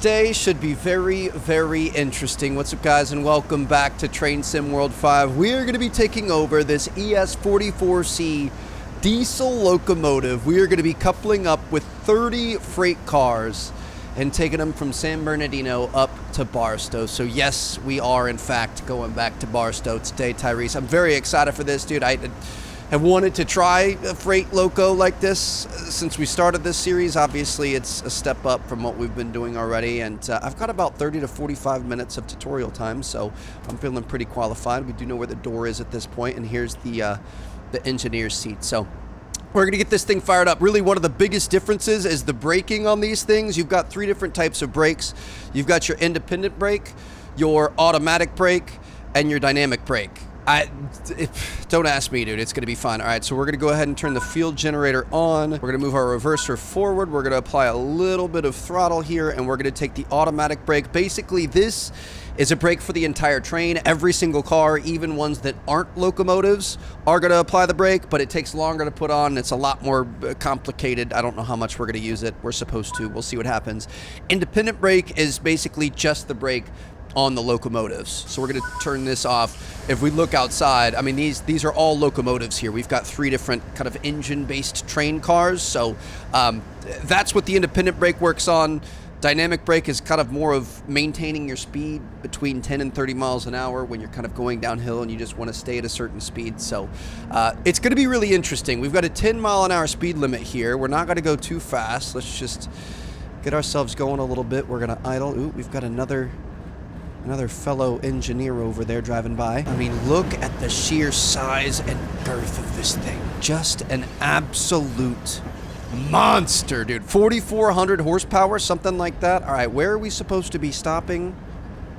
Today should be very, very interesting. What's up, guys, and welcome back to Train Sim World 5. We are going to be taking over this ES44C diesel locomotive. We are going to be coupling up with 30 freight cars and taking them from San Bernardino up to Barstow. So yes, we are in fact going back to Barstow today, Tyrese. I'm very excited for this, dude. I have wanted to try a freight loco like this since we started this series. Obviously, it's a step up from what we've been doing already, and I've got about 30 to 45 minutes of tutorial time, so I'm feeling pretty qualified. We do know where the door is at this point, and here's the engineer's seat. So we're going to get this thing fired up. Really, one of the biggest differences is the braking on these things. You've got three different types of brakes. You've got your independent brake, your automatic brake, and your dynamic brake. Don't ask me, dude. It's going to be fine. All right, so we're going to go ahead and turn the fuel generator on. We're going to move our reverser forward. We're going to apply a little bit of throttle here, and we're going to take the automatic brake. Basically, this is a brake for the entire train. Every single car, even ones that aren't locomotives, are going to apply the brake, but it takes longer to put on. It's a lot more complicated. I don't know how much we're going to use it. We're supposed to. We'll see what happens. Independent brake is basically just the brake on the locomotives. So we're going to turn this off. If we look outside, I mean, these are all locomotives here. We've got three different kind of engine-based train cars. So that's what the independent brake works on. Dynamic brake is kind of more of maintaining your speed between 10 and 30 miles an hour when you're kind of going downhill and you just want to stay at a certain speed. So it's going to be really interesting. We've got a 10 mile an hour speed limit here. We're not going to go too fast. Let's just get ourselves going a little bit. We're going to idle. Ooh, we've got another fellow engineer over there driving by. I mean, look at the sheer size and girth of this thing. Just an absolute monster, dude. 4,400 horsepower, something like that. All right, where are we supposed to be stopping?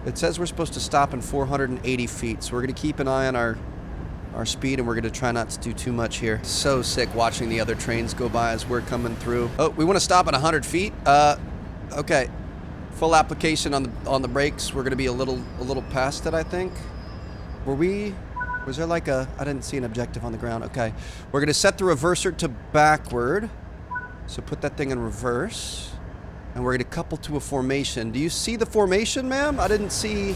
It says we're supposed to stop in 480 feet, so we're going to keep an eye on our speed, and we're going to try not to do too much here. So sick watching the other trains go by as we're coming through. Oh, we want to stop at 100 feet? Okay. Full application on the brakes. We're going to be a little past it, I think. Was there like I didn't see an objective on the ground. Okay. We're going to set the reverser to backward. So put that thing in reverse. And we're going to couple to a formation. Do you see the formation, ma'am? I didn't see.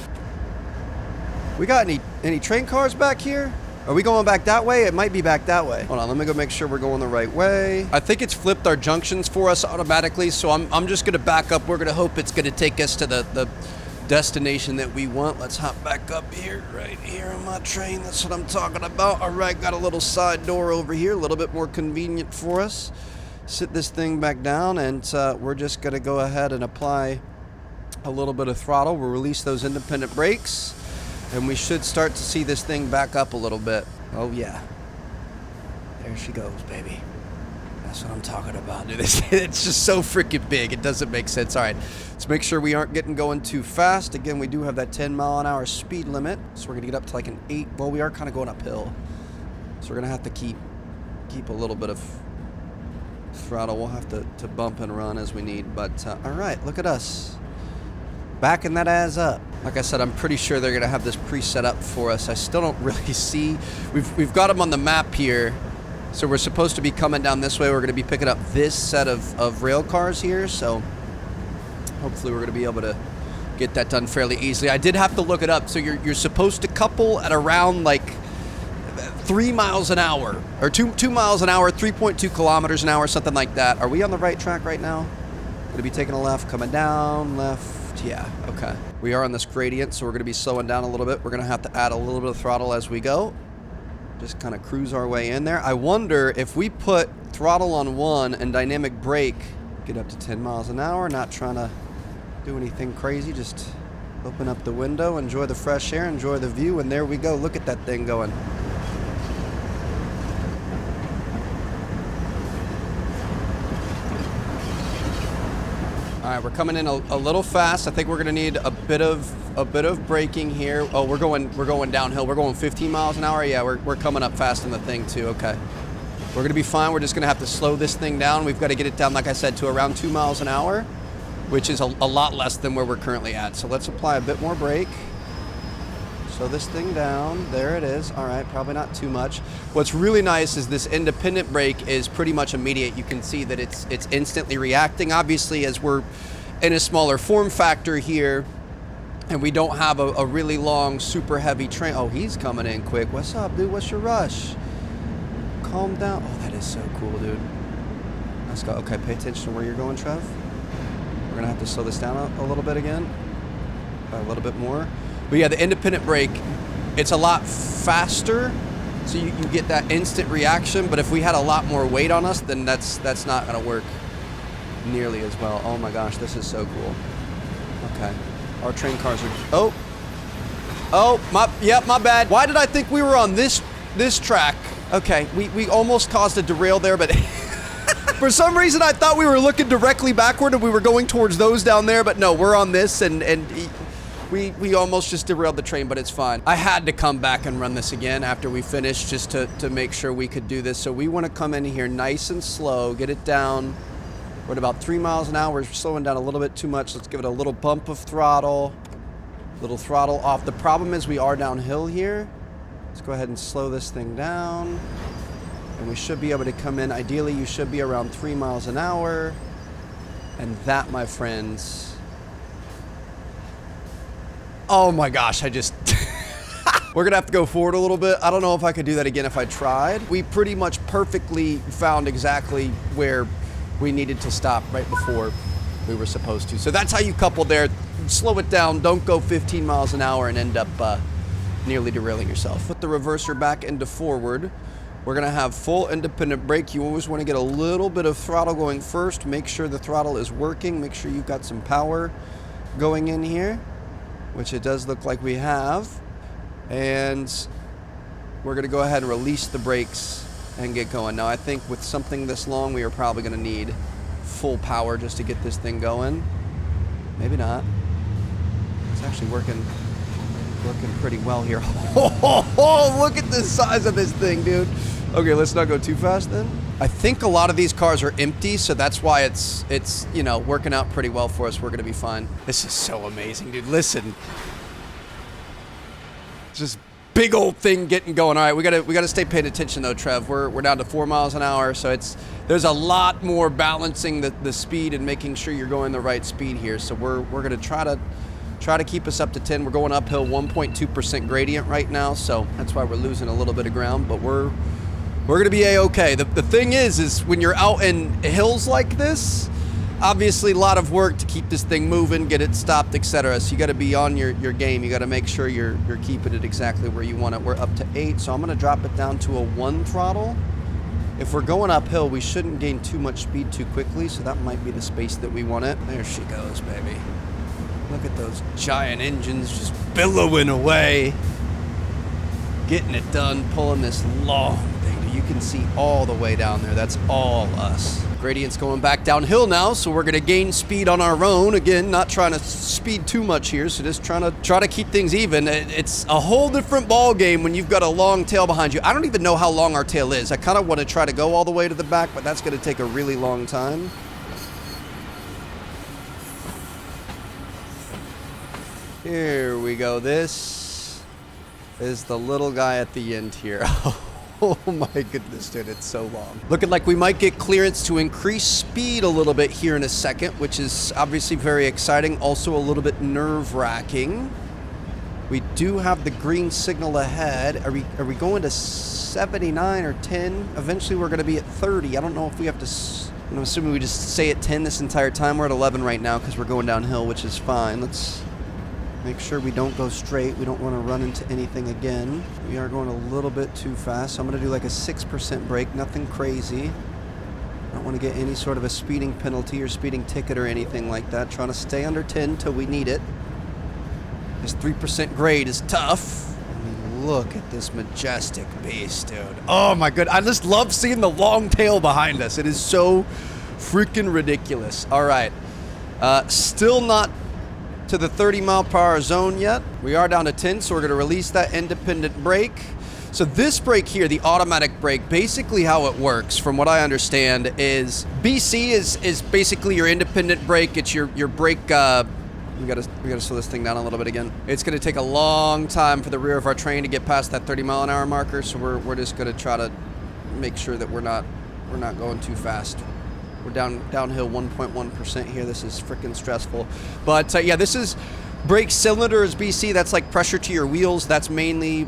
We got any train cars back here? Are we going back that way? It might be back that way. Hold on, let me go make sure we're going the right way. I think it's flipped our junctions for us automatically, so I'm just going to back up. We're going to hope it's going to take us to the destination that we want. Let's hop back up here, right here on my train. That's what I'm talking about. All right, got a little side door over here, a little bit more convenient for us. Sit this thing back down, and we're just going to go ahead and apply a little bit of throttle. We'll release those independent brakes, and we should start to see this thing back up a little bit. Oh, yeah. There she goes, baby. That's what I'm talking about, dude. It's just so freaking big. It doesn't make sense. All right, let's make sure we aren't getting going too fast. Again, we do have that 10 mile an hour speed limit, so we're going to get up to like an 8. Well, we are kind of going uphill, so we're going to have to keep a little bit of throttle. We'll have to bump and run as we need. But, all right, look at us. Backing that ass up. Like I said, I'm pretty sure they're going to have this pre-set up for us. I still don't really see. We've got them on the map here. So we're supposed to be coming down this way. We're going to be picking up this set of rail cars here. So hopefully we're going to be able to get that done fairly easily. I did have to look it up. So you're supposed to couple at around like 3 miles an hour. Or 2 miles an hour, 3.2 kilometers an hour, something like that. Are we on the right track right now? Going to be taking a left, coming down, left. Yeah, okay. We are on this gradient, so we're going to be slowing down a little bit. We're going to have to add a little bit of throttle as we go. Just kind of cruise our way in there. I wonder if we put throttle on 1 and dynamic brake, get up to 10 miles an hour, not trying to do anything crazy, just open up the window, enjoy the fresh air, enjoy the view, and there we go. Look at that thing going. All right, we're coming in a little fast. I think we're gonna need a bit of braking here. Oh, we're going downhill. We're going 15 miles an hour. Yeah, we're coming up fast in the thing too. Okay, we're gonna be fine. We're just gonna have to slow this thing down. We've got to get it down, like I said, to around 2 miles an hour, which is a lot less than where we're currently at. So let's apply a bit more brake. Slow this thing down. There it is. All right, probably not too much. What's really nice is this independent brake is pretty much immediate. You can see that it's instantly reacting. Obviously, as we're in a smaller form factor here, and we don't have a really long, super heavy train. Oh, he's coming in quick. What's up, dude? What's your rush? Calm down. Oh, that is so cool, dude. Let's go. Okay, pay attention to where you're going, Trev. We're gonna have to slow this down a little bit again. A little bit more. But yeah, the independent brake, it's a lot faster, so you can get that instant reaction. But if we had a lot more weight on us, then that's not gonna work nearly as well. Oh my gosh, this is so cool. Okay, our train cars are. My bad. Why did I think we were on this track? Okay, we almost caused a derail there, but for some reason I thought we were looking directly backward and we were going towards those down there, but no, we're on this, and we almost just derailed the train, but it's fine. I had to come back and run this again after we finished just to make sure we could do this. So we want to come in here nice and slow, get it down. We're at about 3 miles an hour. We're slowing down a little bit too much. Let's give it a little bump of throttle. Little throttle off. The problem is we are downhill here. Let's go ahead and slow this thing down. And we should be able to come in. Ideally, you should be around 3 miles an hour. And that, my friends... Oh my gosh, I just... We're gonna have to go forward a little bit. I don't know if I could do that again if I tried. We pretty much perfectly found exactly where we needed to stop right before we were supposed to. So that's how you couple there. Slow it down. Don't go 15 miles an hour and end up nearly derailing yourself. Put the reverser back into forward. We're gonna have full independent brake. You always wanna get a little bit of throttle going first. Make sure the throttle is working. Make sure you've got some power going in here, which it does look like we have. And we're gonna go ahead and release the brakes and get going. Now I think with something this long, we are probably gonna need full power just to get this thing going. Maybe not. It's actually working pretty well here. Oh, look at the size of this thing, dude. Okay, let's not go too fast then. I think a lot of these cars are empty, so that's why it's you know, working out pretty well for us. We're gonna be fine. This is so amazing, dude. Listen. Just big old thing getting going. All right, we gotta stay paying attention though, Trev. We're down to 4 miles an hour, so there's a lot more balancing the speed and making sure you're going the right speed here. So we're gonna try to keep us up to 10. We're going uphill 1.2% gradient right now, so that's why we're losing a little bit of ground, but we're gonna be a-okay. The thing is when you're out in hills like this, obviously a lot of work to keep this thing moving, get it stopped, etc. So you gotta be on your game. You gotta make sure you're keeping it exactly where you want it. We're up to 8, so I'm gonna drop it down to a 1 throttle. If we're going uphill, we shouldn't gain too much speed too quickly, so that might be the space that we want it. There she goes, baby. Look at those giant engines just billowing away. Getting it done, pulling this long thing. You can see all the way down there. That's all us. Gradient's going back downhill now, so we're gonna gain speed on our own. Again, not trying to speed too much here, so just try to keep things even. It's a whole different ball game when you've got a long tail behind you. I don't even know how long our tail is. I kind of want to try to go all the way to the back, but that's gonna take a really long time. Here we go. This is the little guy at the end here. Oh my goodness, dude, it's so long. Looking like we might get clearance to increase speed a little bit here in a second, which is obviously very exciting, also a little bit nerve-wracking. We do have the green signal ahead. Are we going to 79 or 10? Eventually we're gonna be at 30. I don't know if we have to, I'm assuming we just stay at 10 this entire time. We're at 11 right now because we're going downhill, which is fine. Let's make sure we don't go straight. We don't want to run into anything again. We are going a little bit too fast, so I'm going to do like a 6% brake, nothing crazy. I don't want to get any sort of a speeding penalty or speeding ticket or anything like that. Trying to stay under 10 till we need it. This 3% grade is tough. I mean, look at this majestic beast, dude. Oh my god, I just love seeing the long tail behind us. It is so freaking ridiculous. All right, still not to the 30 mile per hour zone yet. We are down to 10, so we're gonna release that independent brake. So this brake here, the automatic brake, basically how it works, from what I understand, is BC is basically your independent brake. It's your brake, we gotta slow this thing down a little bit again. It's gonna take a long time for the rear of our train to get past that 30 mile an hour marker, so we're just gonna try to make sure that we're not going too fast We're downhill 1.1% here. This is freaking stressful. But yeah, this is brake cylinders, BC. That's like pressure to your wheels. That's mainly,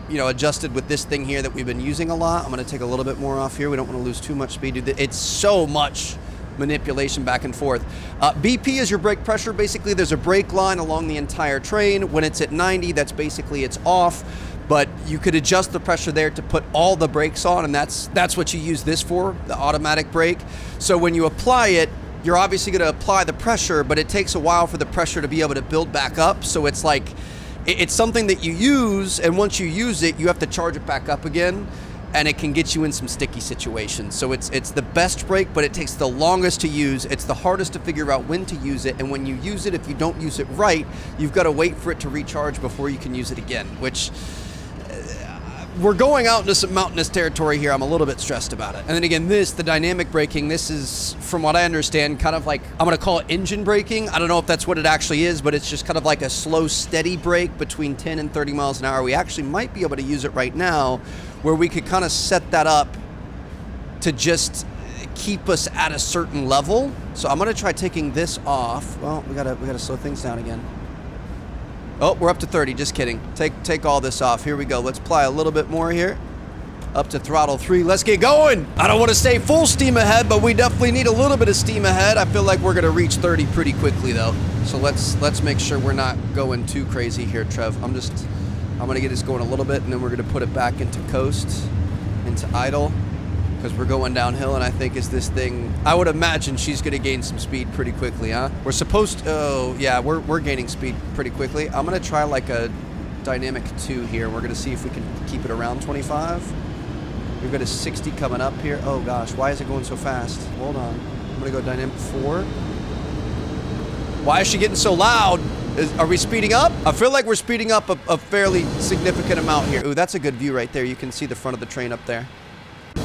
you know, adjusted with this thing here that we've been using a lot. I'm going to take a little bit more off here. We don't want to lose too much speed. It's so much manipulation back and forth. BP is your brake pressure. Basically, there's a brake line along the entire train. When it's at 90, that's basically it's off. But you could adjust the pressure there to put all the brakes on, and that's what you use this for, the automatic brake. So when you apply it, you're obviously going to apply the pressure, but it takes a while for the pressure to be able to build back up. So it's like, it's something that you use, and once you use it, you have to charge it back up again, and it can get you in some sticky situations. So it's the best brake, but it takes the longest to use. It's the hardest to figure out when to use it, and when you use it, if you don't use it right, you've got to wait for it to recharge before you can use it again, which we're going out into some mountainous territory here. I'm a little bit stressed about it. And then again, the dynamic braking, this is, from what I understand, kind of like, I'm going to call it engine braking. I don't know if that's what it actually is, but it's just kind of like a slow, steady brake between 10 and 30 miles an hour. We actually might be able to use it right now, where we could kind of set that up to just keep us at a certain level. So I'm going to try taking this off. Well, we gotta slow things down again. Oh, we're up to 30, just kidding. Take all this off. Here we go. Let's apply a little bit more here. Up to throttle 3. Let's get going. I don't want to stay full steam ahead, but we definitely need a little bit of steam ahead. I feel like we're going to reach 30 pretty quickly, though. So let's make sure we're not going too crazy here, Trev. I'm going to get us going a little bit, and then we're going to put it back into coast, into idle, because we're going downhill, and I think is this thing, I would imagine she's going to gain some speed pretty quickly, huh? We're supposed to, oh, yeah, we're gaining speed pretty quickly. I'm going to try like a dynamic 2 here. We're going to see if we can keep it around 25. We've got a 60 coming up here. Oh, gosh, why is it going so fast? Hold on. I'm going to go dynamic 4. Why is she getting so loud? Are we speeding up? I feel like we're speeding up a fairly significant amount here. Ooh, that's a good view right there. You can see the front of the train up there.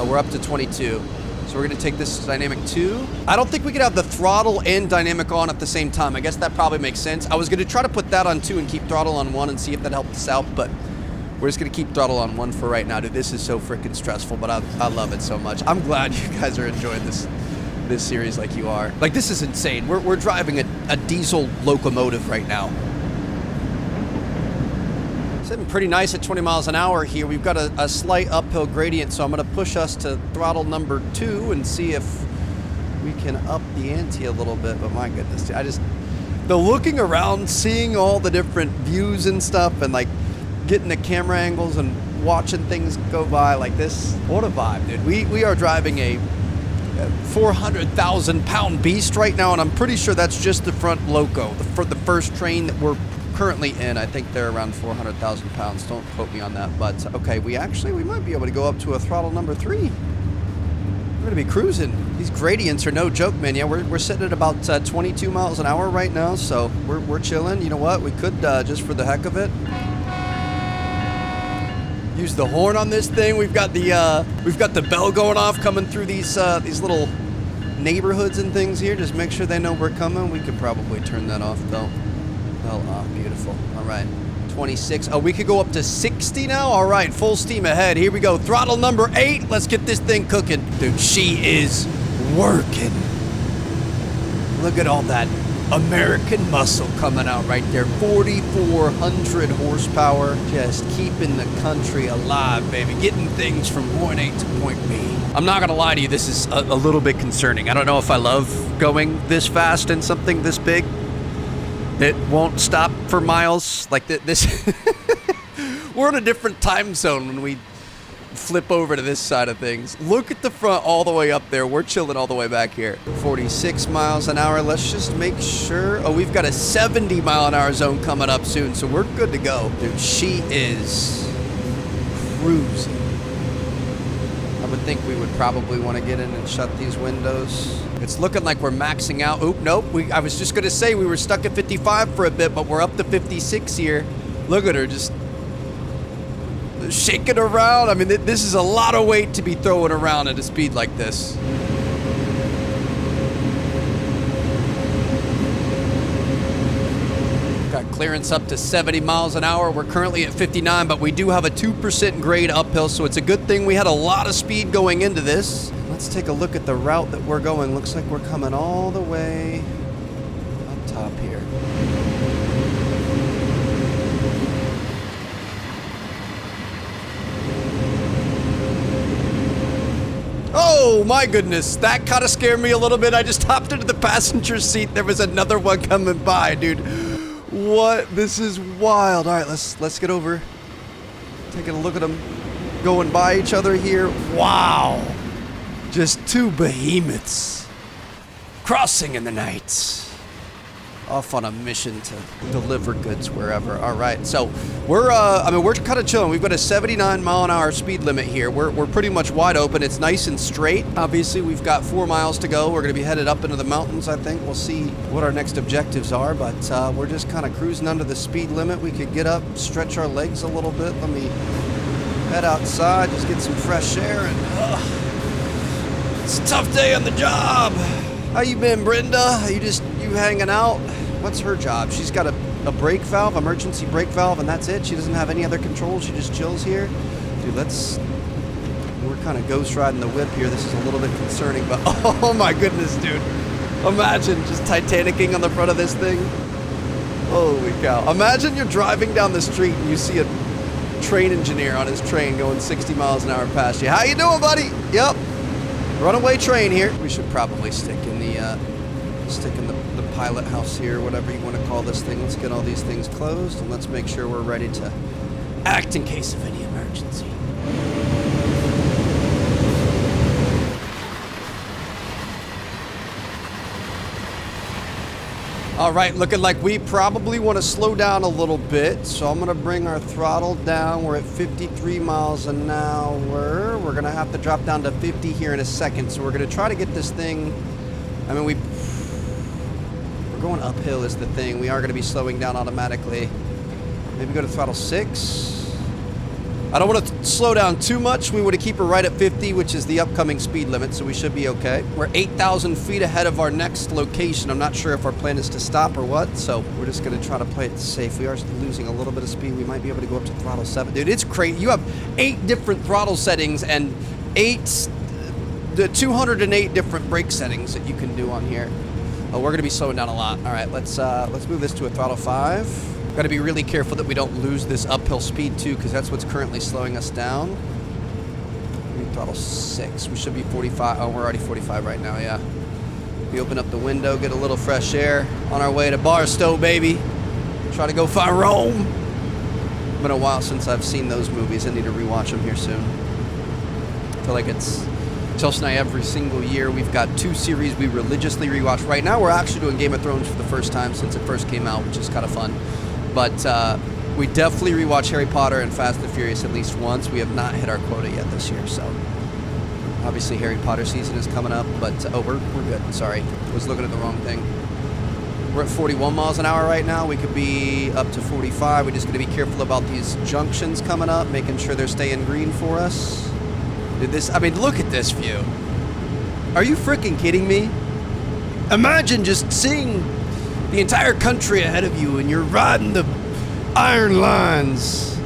We're up to 22. So we're going to take this dynamic 2. I don't think we could have the throttle and dynamic on at the same time. I guess that probably makes sense. I was going to try to put that on 2 and keep throttle on 1 and see if that helped us out, but we're just going to keep throttle on 1 for right now. Dude, this is so freaking stressful, but I love it so much. I'm glad you guys are enjoying this series like you are. Like, this is insane. We're driving a diesel locomotive right now. Sitting pretty nice at 20 miles an hour here. We've got a slight uphill gradient, so I'm going to push us to throttle number 2 and see if we can up the ante a little bit. But my goodness, the looking around, seeing all the different views and stuff, and like getting the camera angles and watching things go by like this. What a vibe, dude. We are driving a 400,000 pound beast right now, and I'm pretty sure that's just the front loco. The first train that we're currently in, I think they're around 400,000 pounds. Don't quote me on that, but okay, we might be able to go up to a throttle number 3. We're gonna be cruising. These gradients are no joke, man. Yeah, we're sitting at about 22 miles an hour right now, so we're chilling. You know what? We could just for the heck of it use the horn on this thing. We've got the bell going off coming through these little neighborhoods and things here. Just make sure they know we're coming. We could probably turn that off though. Bell off, beautiful. All right, 26. Oh, we could go up to 60 now. All right, full steam ahead. Here we go. Throttle number 8. Let's get this thing cooking. Dude, she is working. Look at all that American muscle coming out right there. 4,400 horsepower. Just keeping the country alive, baby. Getting things from point A to point B. I'm not going to lie to you. This is a little bit concerning. I don't know if I love going this fast in something this big. It won't stop for miles. Like this. We're in a different time zone when we flip over to this side of things. Look at the front all the way up there. We're chilling all the way back here. 46 miles an hour. Let's just make sure. Oh, we've got a 70 mile an hour zone coming up soon, so we're good to go. Dude, she is cruising. I would think we would probably want to get in and shut these windows. It's looking like we're maxing out. Oop, nope. I was just going to say we were stuck at 55 for a bit, but we're up to 56 here. Look at her just shaking around. I mean, this is a lot of weight to be throwing around at a speed like this. Got clearance up to 70 miles an hour. We're currently at 59, but we do have a 2% grade uphill, so it's a good thing we had a lot of speed going into this. Let's take a look at the route that we're going. Looks like we're coming all the way up top here. Oh my goodness, that kind of scared me a little bit. I just hopped into the passenger seat. There was another one coming by, dude. What? This is wild. All right, let's get over. Taking a look at them going by each other here. Wow. Just two behemoths crossing in the night. Off on a mission to deliver goods wherever. All right, so we're we're kind of chilling. We've got a 79 mile an hour speed limit here. We're pretty much wide open. It's nice and straight. Obviously, we've got 4 miles to go. We're going to be headed up into the mountains, I think. We'll see what our next objectives are, but we're just kind of cruising under the speed limit. We could get up, stretch our legs a little bit. Let me head outside, just get some fresh air, and it's a tough day on the job. How you been, Brenda? You hanging out? What's her job? She's got a brake valve, emergency brake valve, and that's it? She doesn't have any other controls? She just chills here? Dude, we're kind of ghost riding the whip here. This is a little bit concerning, but oh my goodness, dude. Imagine just Titanicing on the front of this thing. Holy cow. Imagine you're driving down the street and you see a train engineer on his train going 60 miles an hour past you. How you doing, buddy? Yep. Runaway train here. We should probably stick in the pilot house here, whatever you want to call this thing. Let's get all these things closed and let's make sure we're ready to act in case of any emergency. All right, looking like we probably want to slow down a little bit, so I'm going to bring our throttle down. We're at 53 miles an hour. We're going to have to drop down to 50 here in a second, so we're going to try to get this thing. I mean, we're going uphill is the thing. We are going to be slowing down automatically. Maybe go to throttle 6. I don't want to slow down too much. We want to keep her right at 50, which is the upcoming speed limit, so we should be okay. We're 8,000 feet ahead of our next location. I'm not sure if our plan is to stop or what, so we're just going to try to play it safe. We are losing a little bit of speed. We might be able to go up to throttle 7. Dude, it's crazy. You have 8 different throttle settings and 208 different brake settings that you can do on here. Oh, we're going to be slowing down a lot. All right, let's move this to a throttle 5. Got to be really careful that we don't lose this uphill speed too, because that's what's currently slowing us down. Maybe throttle 6. We should be 45. Oh, we're already 45 right now, yeah. We open up the window, get a little fresh air. On our way to Barstow, baby. Try to go find Rome. It's been a while since I've seen those movies. I need to rewatch them here soon. I feel like it's Chelsea and I every single year. We've got 2 series we religiously rewatch. Right now, we're actually doing Game of Thrones for the first time since it first came out, which is kind of fun. But we definitely rewatch Harry Potter and Fast and Furious at least once. We have not hit our quota yet this year, so obviously Harry Potter season is coming up. But we're good. Sorry, I was looking at the wrong thing. We're at 41 miles an hour right now. We could be up to 45. We're just going to be careful about these junctions coming up, making sure they're staying green for us. Dude, I mean, look at this view. Are you freaking kidding me? Imagine just seeing the entire country ahead of you and you're riding the iron lines.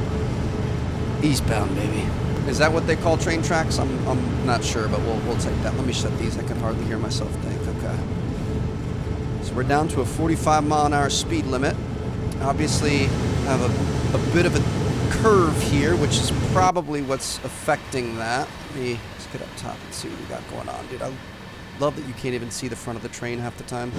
Eastbound, baby. Is that what they call train tracks? I'm not sure, but we'll take that. Let me shut these. I can hardly hear myself think. Okay. So we're down to a 45 mile an hour speed limit. Obviously, have a bit of a curve here, which is probably what's affecting that. Let's get up top and see what we got going on, dude. I love that you can't even see the front of the train half the time.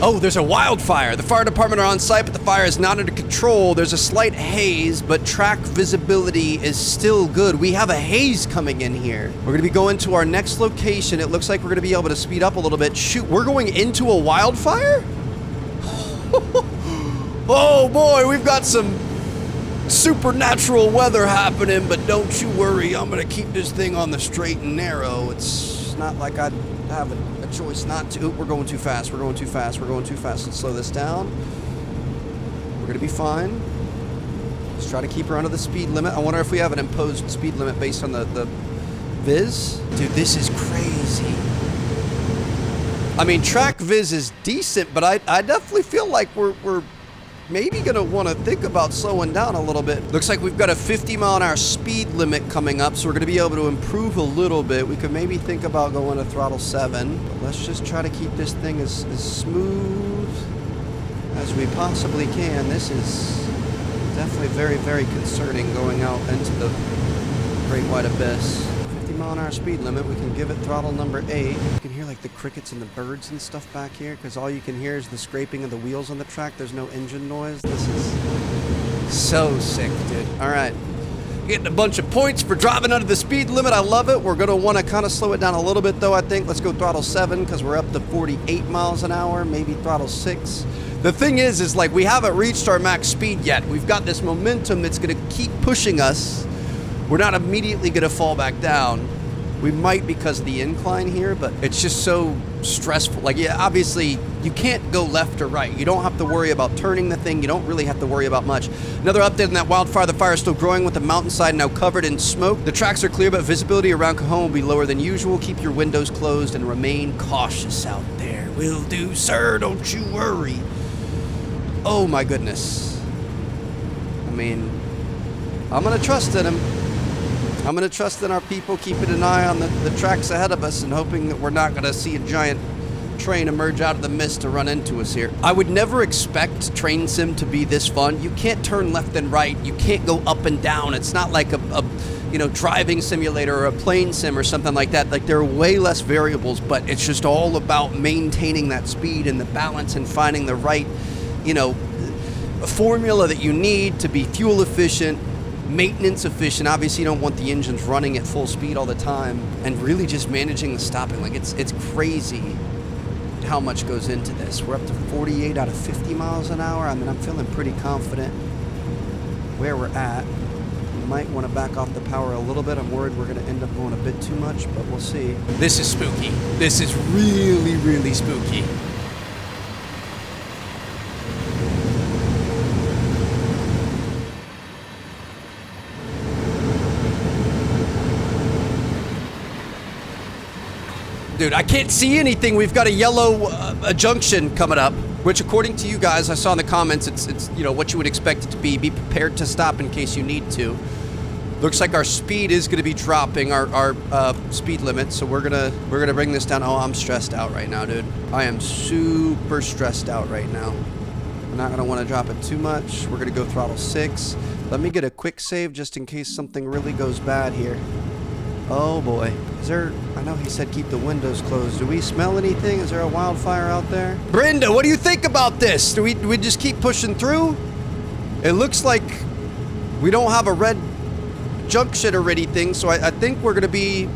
Oh, there's a wildfire. The fire department are on site, but the fire is not under control. There's a slight haze, but track visibility is still good. We have a haze coming in here. We're gonna be going to our next location. It looks like we're gonna be able to speed up a little bit. Shoot, we're going into a wildfire? Oh boy, we've got some supernatural weather happening, but don't you worry. I'm gonna keep this thing on the straight and narrow. It's not like I have a choice not to. We're going too fast. We're going too fast. We're going too fast. Let's slow this down. We're going to be fine. Let's try to keep her under the speed limit. I wonder if we have an imposed speed limit based on the Viz. Dude, this is crazy. I mean, track Viz is decent, but I definitely feel like we're maybe gonna want to think about slowing down a little bit. Looks like we've got a 50-mile-an-hour speed limit coming up, so we're gonna be able to improve a little bit. We could maybe think about going to throttle 7, but let's just try to keep this thing as smooth as we possibly can. This is definitely very, very concerning going out into the great wide abyss. 50-mile-an-hour speed limit. We can give it throttle number 8. You can hear like the crickets and the birds and stuff back here, because all you can hear is the scraping of the wheels on the track. There's no engine noise. This is so sick, dude. All right. Getting a bunch of points for driving under the speed limit. I love it. We're going to want to kind of slow it down a little bit, though, I think. Let's go throttle 7, because we're up to 48 miles an hour. Maybe throttle 6. The thing is like we haven't reached our max speed yet. We've got this momentum that's going to keep pushing us. We're not immediately going to fall back down. We might because of the incline here, but it's just so stressful. Like, yeah, obviously you can't go left or right. You don't have to worry about turning the thing. You don't really have to worry about much. Another update on that wildfire. The fire is still growing with the mountainside now covered in smoke. The tracks are clear, but visibility around Cajon will be lower than usual. Keep your windows closed and remain cautious out there. Will do, sir. Don't you worry. Oh my goodness. I mean, I'm going to trust in him. I'm going to trust in our people, keeping an eye on the tracks ahead of us and hoping that we're not going to see a giant train emerge out of the mist to run into us here. I would never expect train sim to be this fun. You can't turn left and right. You can't go up and down. It's not like a you know, driving simulator or a plane sim or something like that. Like, there are way less variables, but it's just all about maintaining that speed and the balance and finding the right, you know, formula that you need to be fuel efficient, maintenance efficient. Obviously, you don't want the engines running at full speed all the time, and really just managing the stopping. Like, it's crazy how much goes into this. We're up to 48 out of 50 miles an hour. I mean, I'm feeling pretty confident where we're at. We might want to back off the power a little bit. I'm worried we're going to end up going a bit too much, but we'll see. This is spooky. This is really, really spooky. Dude, I can't see anything. We've got a yellow junction coming up, which according to you guys, I saw in the comments, it's you know, what you would expect it to be. Be prepared to stop in case you need to. Looks like our speed is going to be dropping, our speed limit, so we're gonna bring this down. Oh, I'm stressed out right now, dude. I am super stressed out right now. We're not gonna want to drop it too much. We're gonna go throttle 6. Let me get a quick save just in case something really goes bad here. Oh boy. Is there... I know he said keep the windows closed. Do we smell anything? Is there a wildfire out there? Brenda, what do you think about this? Do we just keep pushing through? It looks like we don't have a red junction or anything, so I think we're gonna be...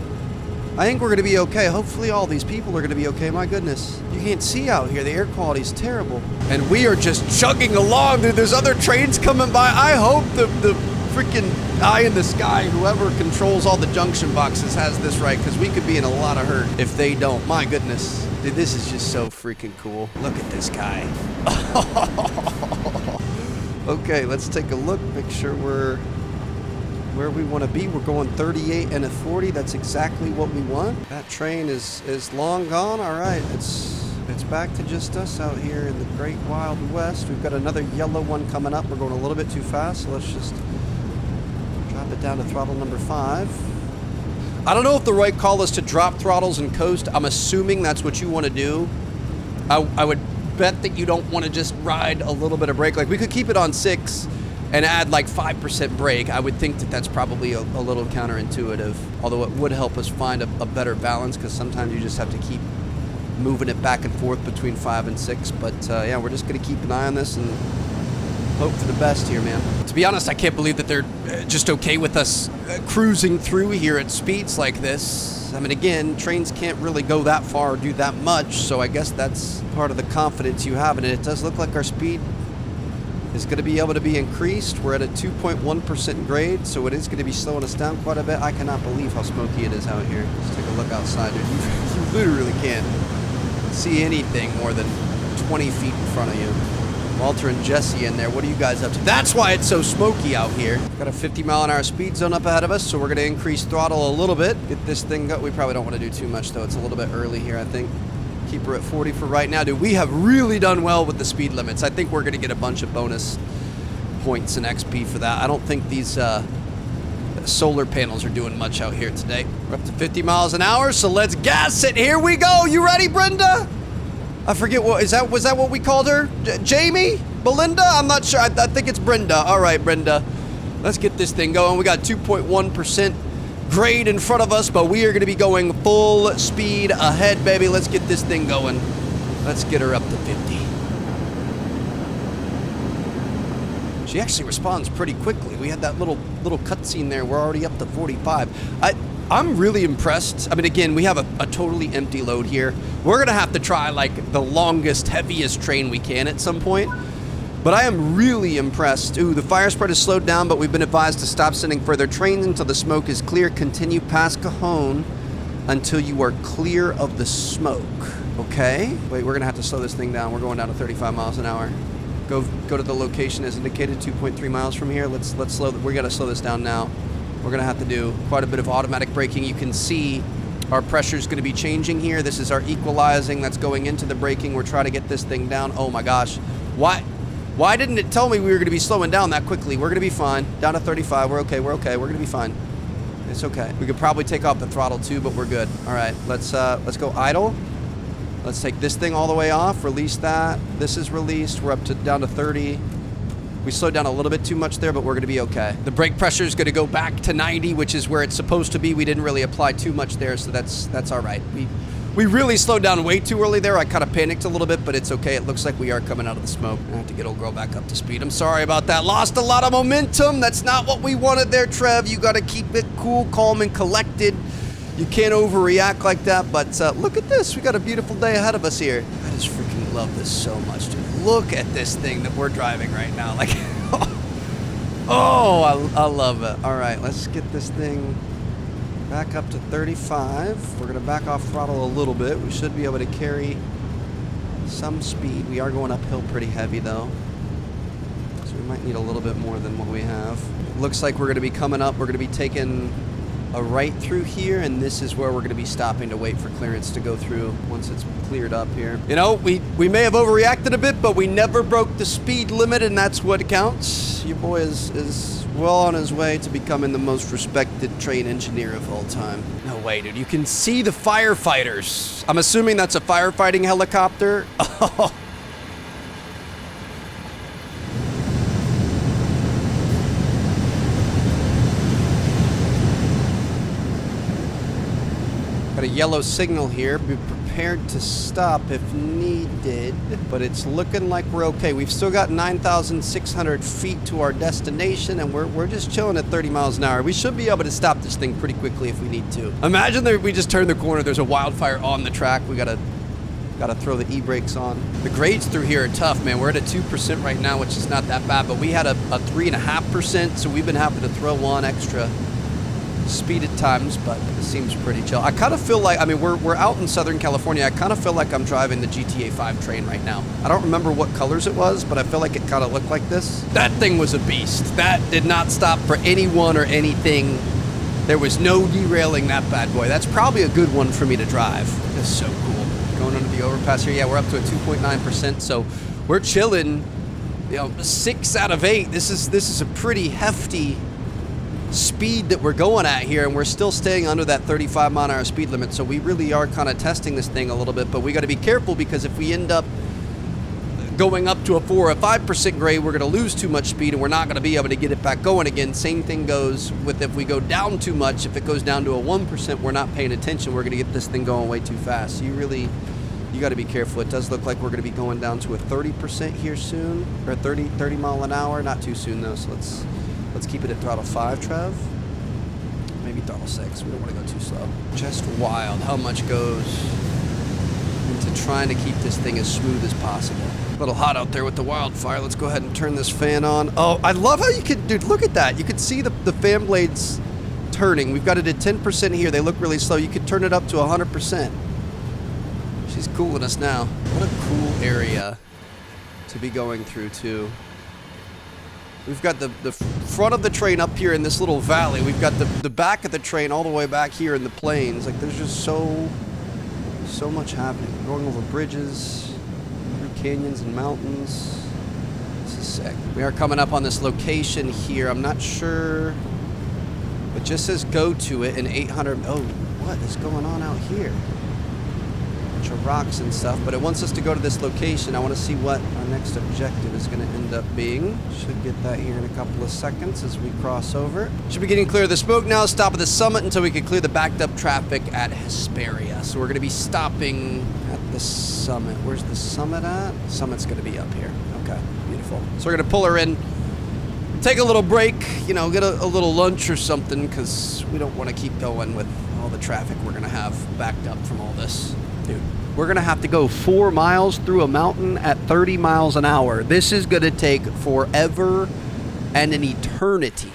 I think we're gonna be okay. Hopefully all these people are gonna be okay. My goodness. You can't see out here. The air quality is terrible. And we are just chugging along, dude. There's other trains coming by. I hope the freaking eye in the sky, whoever controls all the junction boxes, has this right, because we could be in a lot of hurt if they don't. My goodness. Dude, this is just so freaking cool. Look at this guy. Okay, let's take a look, make sure we're where we want to be. We're going 38 and a 40. That's exactly what we want. That train is long gone. All right, it's back to just us out here in the great wild west. We've got another yellow one coming up. We're going a little bit too fast, so let's just drop it down to throttle number 5. I don't know if the right call is to drop throttles and coast. I'm assuming that's what you want to do. I would bet that you don't want to just ride a little bit of brake. Like, we could keep it on 6 and add like 5% brake. I would think that that's probably a little counterintuitive, although it would help us find a better balance, because sometimes you just have to keep moving it back and forth between 5 and 6. But yeah, we're just going to keep an eye on this and hope for the best here, man. To be honest, I can't believe that they're just okay with us cruising through here at speeds like this. I mean, again, trains can't really go that far or do that much, so I guess that's part of the confidence you have in it. It does look like our speed is going to be able to be increased. We're at a 2.1% grade, so it is going to be slowing us down quite a bit. I cannot believe how smoky it is out here. Let's take a look outside, dude. You literally can't see anything more than 20 feet in front of you. Walter and Jesse in there. What are you guys up to? That's why it's so smoky out here. Got a 50-mile-an-hour speed zone up ahead of us, so we're going to increase throttle a little bit. Get this thing going. We probably don't want to do too much, though. It's a little bit early here, I think. Keep her at 40 for right now. Dude, we have really done well with the speed limits. I think we're going to get a bunch of bonus points and XP for that. I don't think these solar panels are doing much out here today. We're up to 50 miles an hour, so let's gas it. Here we go. You ready, Brenda? I forget what was that what we called her? Jamie? Belinda? I'm not sure. I think it's Brenda. All right, Brenda. Let's get this thing going. We got 2.1% grade in front of us, but we are going to be going full speed ahead, baby. Let's get this thing going. Let's get her up to 50. She actually responds pretty quickly. We had that little cutscene there. We're already up to 45. I'm really impressed. I mean, again, we have a totally empty load here. We're going to have to try, like, the longest, heaviest train we can at some point. But I am really impressed. Ooh, the fire spread has slowed down, but we've been advised to stop sending further trains until the smoke is clear. Continue past Cajon until you are clear of the smoke. Okay? Wait, we're going to have to slow this thing down. We're going down to 35 miles an hour. Go to the location as indicated, 2.3 miles from here. Let's slow. We got to slow this down now. We're going to have to do quite a bit of automatic braking. You can see our pressure is going to be changing here. This is our equalizing that's going into the braking. We're trying to get this thing down. Oh my gosh. Why didn't it tell me we were going to be slowing down that quickly? We're going to be fine. Down to 35. We're okay. We're okay. We're going to be fine. It's okay. We could probably take off the throttle too, but we're good. All right. Let's go idle. Let's take this thing all the way off. Release that. This is released. We're up to down to 30. We slowed down a little bit too much there, but we're going to be okay. The brake pressure is going to go back to 90, which is where it's supposed to be. We didn't really apply too much there, so that's all right. We really slowed down way too early there. I kind of panicked a little bit, but it's okay. It looks like we are coming out of the smoke. I have to get old girl back up to speed. I'm sorry about that. Lost a lot of momentum. That's not what we wanted there, Trev. You got to keep it cool, calm, and collected. You can't overreact like that, but look at this. We got a beautiful day ahead of us here. I just freaking love this so much, dude. Look at this thing that we're driving right now. Like, oh, I love it. All right, let's get this thing back up to 35. We're going to back off throttle a little bit. We should be able to carry some speed. We are going uphill pretty heavy, though. So we might need a little bit more than what we have. It looks like we're going to be coming up. We're going to be taking a right through here, and this is where we're going to be stopping to wait for clearance to go through once it's cleared up here. You know, we may have overreacted a bit, but we never broke the speed limit, and that's what counts. Your boy is well on his way to becoming the most respected train engineer of all time. No way, dude. You can see the firefighters. I'm assuming that's a firefighting helicopter. Oh. Got a yellow signal here. Be prepared to stop if needed, but it's looking like we're okay. We've still got 9,600 feet to our destination, and we're just chilling at 30 miles an hour. We should be able to stop this thing pretty quickly if we need to. Imagine that we just turn the corner, there's a wildfire on the track. We gotta throw the e-brakes on. The grades through here are tough, man. We're at a 2% right now, which is not that bad, but we had a 3.5%, so we've been having to throw on extra speed at times, but it seems pretty chill. I kind of feel like, I mean, we're out in Southern California. I kind of feel like I'm driving the GTA 5 train right now. I don't remember what colors it was, but I feel like it kind of looked like this. That thing was a beast. That did not stop for anyone or anything. There was no derailing that bad boy. That's probably a good one for me to drive. It's so cool. Going under the overpass here. Yeah, we're up to a 2.9%, so we're chilling, you know, 6 out of 8. This is a pretty hefty speed that we're going at here, and we're still staying under that 35 mile an hour speed limit, so we really are kind of testing this thing a little bit, but we got to be careful, because if we end up going up to a 4 or 5% grade, we're going to lose too much speed, and we're not going to be able to get it back going again. Same thing goes with if we go down too much. If it goes down to a 1%, we're not paying attention, we're going to get this thing going way too fast. So you got to be careful. It does look like we're going to be going down to a 30% here soon, or 30 mile an hour. Not too soon though, so let's keep it at throttle 5, Trev. Maybe throttle 6. We don't want to go too slow. Just wild how much goes into trying to keep this thing as smooth as possible. A little hot out there with the wildfire. Let's go ahead and turn this fan on. Oh, I love how you can, dude, look at that. You can see the fan blades turning. We've got it at 10% here. They look really slow. You could turn it up to 100%. She's cooling us now. What a cool area to be going through, too. We've got the front of the train up here in this little valley. We've got the back of the train all the way back here in the plains. Like, there's just so so much happening. Going over bridges, through canyons and mountains. This is sick. We are coming up on this location here. I'm not sure. It just says go to it in 800. Oh, what is going on out here? Bunch of rocks and stuff, but it wants us to go to this location. I want to see what our next objective is going to end up being. Should get that here in a couple of seconds as we cross over. Should be getting clear of the smoke now. Stop at the summit until we can clear the backed up traffic at Hesperia. So we're going to be stopping at the summit. Where's the summit at? Summit's going to be up here. Okay, beautiful. So we're going to pull her in. Take a little break, you know, get a little lunch or something, because we don't want to keep going with all the traffic we're going to have backed up from all this. Dude, we're going to have to go 4 miles through a mountain at 30 miles an hour. This is going to take forever and an eternity.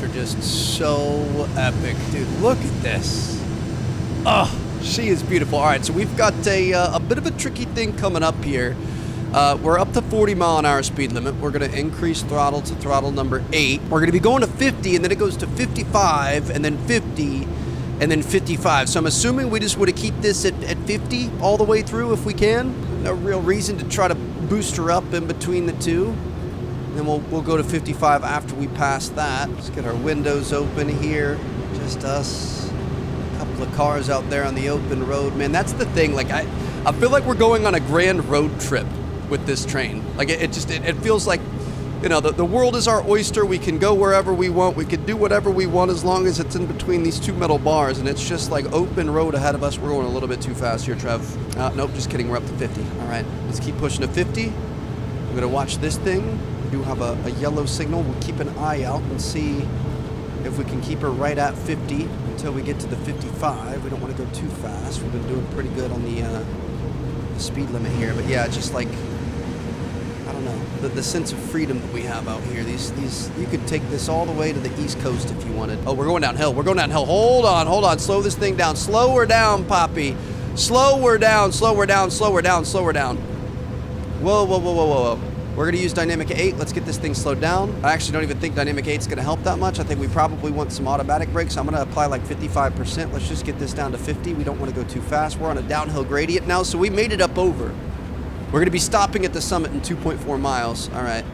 Are just so epic, dude. Look at this. Oh, she is beautiful. All right, so we've got a bit of a tricky thing coming up here. We're up to 40-mile-an-hour speed limit. We're going to increase throttle to throttle number 8. We're going to be going to 50, and then it goes to 55, and then 50, and then 55. So I'm assuming we just want to keep this at 50 all the way through if we can. No real reason to try to boost her up in between the two. Then we'll go to 55 after we pass that. Let's get our windows open here. Just us. A couple of cars out there on the open road. Man, that's the thing. Like, I feel like we're going on a grand road trip with this train. Like, it feels like, you know, the world is our oyster. We can go wherever we want. We can do whatever we want as long as it's in between these two metal bars. And it's just like open road ahead of us. We're going a little bit too fast here, Trev. Nope, just kidding. We're up to 50. All right, let's keep pushing to 50. We're going to watch this thing. We do have a yellow signal. We'll keep an eye out and see if we can keep her right at 50 until we get to the 55. We don't want to go too fast. We've been doing pretty good on the speed limit here. But yeah, just like, I don't know, the sense of freedom that we have out here. These you could take this all the way to the East Coast if you wanted. Oh, we're going downhill. We're going downhill. Hold on. Slow this thing down. Slow her down, Poppy. Slow her down. Whoa. We're going to use Dynamic 8. Let's get this thing slowed down. I actually don't even think Dynamic 8 is going to help that much. I think we probably want some automatic brakes. I'm going to apply like 55%. Let's just get this down to 50. We don't want to go too fast. We're on a downhill gradient now, so we made it up over. We're going to be stopping at the summit in 2.4 miles. All right.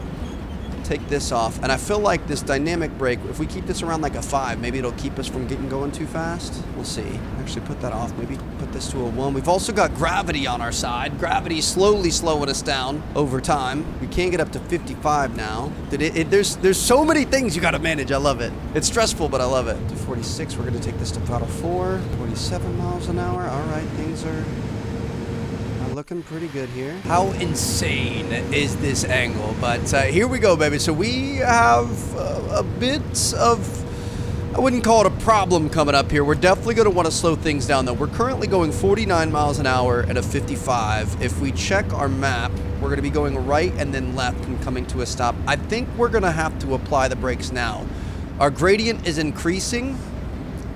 Take this off. And I feel like this dynamic brake, if we keep this around like a 5, maybe it'll keep us from getting going too fast. We'll see. Actually put that off. Maybe put this to a 1. We've also got gravity on our side. Gravity slowly slowing us down over time. We can't get up to 55 now. There's so many things you got to manage. I love it. It's stressful, but I love it. To 46, we're going to take this to throttle 4. 47 miles an hour. All right, things are looking pretty good here. How insane is this angle? But here we go, baby. So we have a bit of, I wouldn't call it a problem coming up here. We're definitely going to want to slow things down, though. We're currently going 49 miles an hour at a 55. If we check our map, we're going to be going right and then left and coming to a stop. I think we're going to have to apply the brakes now. Our gradient is increasing.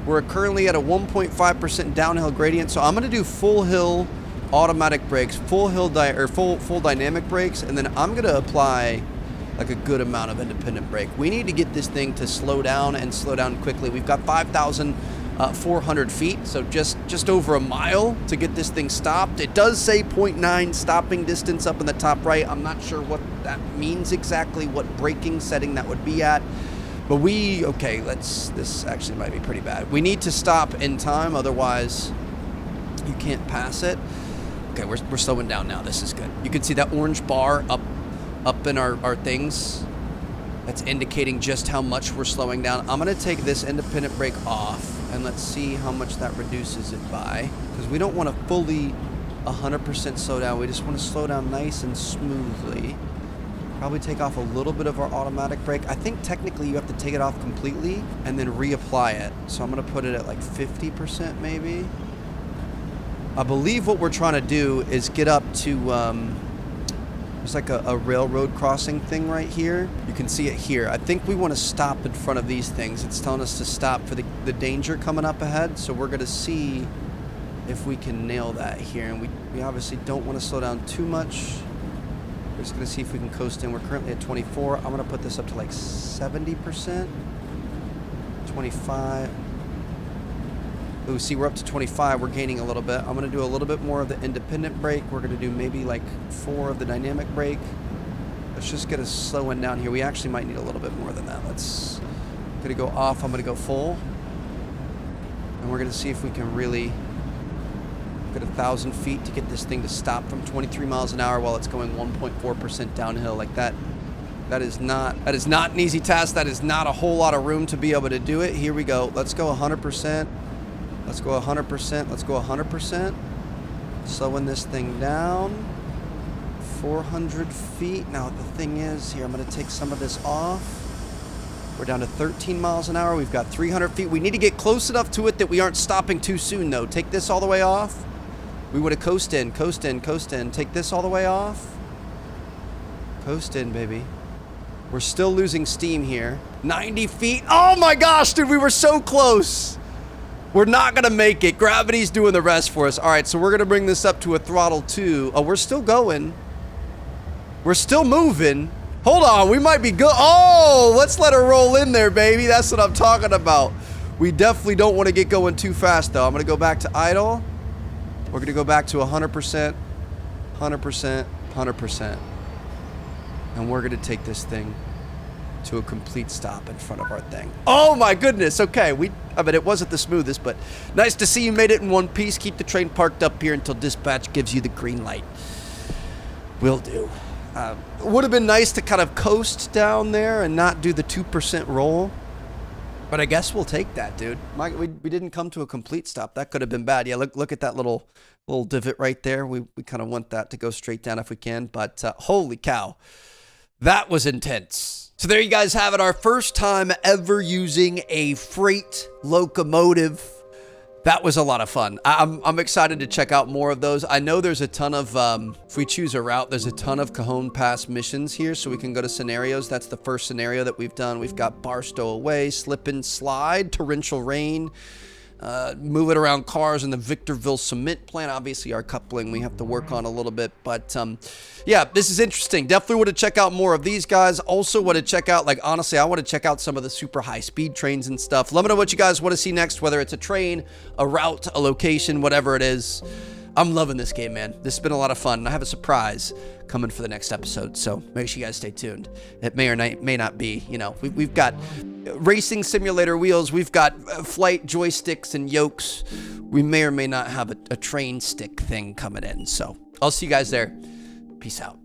We're currently at a 1.5% downhill gradient, so I'm going to do full hill automatic brakes, full dynamic brakes, and then I'm gonna apply like a good amount of independent brake. We need to get this thing to slow down and slow down quickly. We've got 5,400 feet, so just over a mile to get this thing stopped. It does say 0.9 stopping distance up in the top right. I'm not sure what that means exactly, what braking setting that would be at. But this actually might be pretty bad. We need to stop in time, otherwise you can't pass it. Okay, we're slowing down now. This is good. You can see that orange bar up in our things. That's indicating just how much we're slowing down. I'm going to take this independent brake off, and let's see how much that reduces it by. Because we don't want to fully 100% slow down. We just want to slow down nice and smoothly. Probably take off a little bit of our automatic brake. I think technically you have to take it off completely and then reapply it. So I'm going to put it at like 50% maybe. I believe what we're trying to do is get up to, there's like a railroad crossing thing right here. You can see it here. I think we want to stop in front of these things. It's telling us to stop for the danger coming up ahead. So we're going to see if we can nail that here. And we obviously don't want to slow down too much. just going to see if we can coast in. We're currently at 24. I'm going to put this up to like 70%. 25. Ooh, see, we're up to 25. We're gaining a little bit. I'm going to do a little bit more of the independent brake. We're going to do maybe like 4 of the dynamic brake. Let's just get us slowing down here. We actually might need a little bit more than that. Let's going to go off. I'm going to go full. And we're going to see if we can really get 1,000 feet to get this thing to stop from 23 miles an hour while it's going 1.4% downhill like that. That is not an easy task. That is not a whole lot of room to be able to do it. Here we go. Let's go 100%. Let's go 100%. Let's go 100%. Slowing this thing down. 400 feet. Now the thing is, here, I'm going to take some of this off. We're down to 13 miles an hour. We've got 300 feet. We need to get close enough to it that we aren't stopping too soon, though. Take this all the way off. We would have coast in, coast in, coast in. Take this all the way off. Coast in, baby. We're still losing steam here. 90 feet. Oh my gosh, dude, we were so close. We're not going to make it. Gravity's doing the rest for us. All right, so we're going to bring this up to a throttle 2. Oh, we're still going. We're still moving. Hold on, we might be good. Oh, let's let her roll in there, baby. That's what I'm talking about. We definitely don't want to get going too fast, though. I'm going to go back to idle. We're going to go back to 100%, 100%, 100%. And we're going to take this thing to a complete stop in front of our thing. Oh, my goodness. Okay, I mean, it wasn't the smoothest, but nice to see you made it in one piece. Keep the train parked up here until dispatch gives you the green light. Will do. Would have been nice to kind of coast down there and not do the 2% roll. But I guess we'll take that, dude. We didn't come to a complete stop. That could have been bad. Yeah, look at that little divot right there. We kind of want that to go straight down if we can. But holy cow, that was intense. So there you guys have it. Our first time ever using a freight locomotive. That was a lot of fun. I'm excited to check out more of those. I know there's a ton of, if we choose a route, there's a ton of Cajon Pass missions here, so we can go to scenarios. That's the first scenario that we've done. We've got bar stow away, slip and slide, torrential rain, move it around cars in the Victorville cement plant. Obviously, our coupling we have to work on a little bit. But, yeah, this is interesting. Definitely want to check out more of these guys. Also want to check out, like, honestly, I want to check out some of the super high-speed trains and stuff. Let me know what you guys want to see next, whether it's a train, a route, a location, whatever it is. I'm loving this game, man. This has been a lot of fun, and I have a surprise coming for the next episode, so make sure you guys stay tuned. It may or may not be, you know, we've got racing simulator wheels, we've got flight joysticks and yokes. We may or may not have a train stick thing coming in, so I'll see you guys there. Peace out.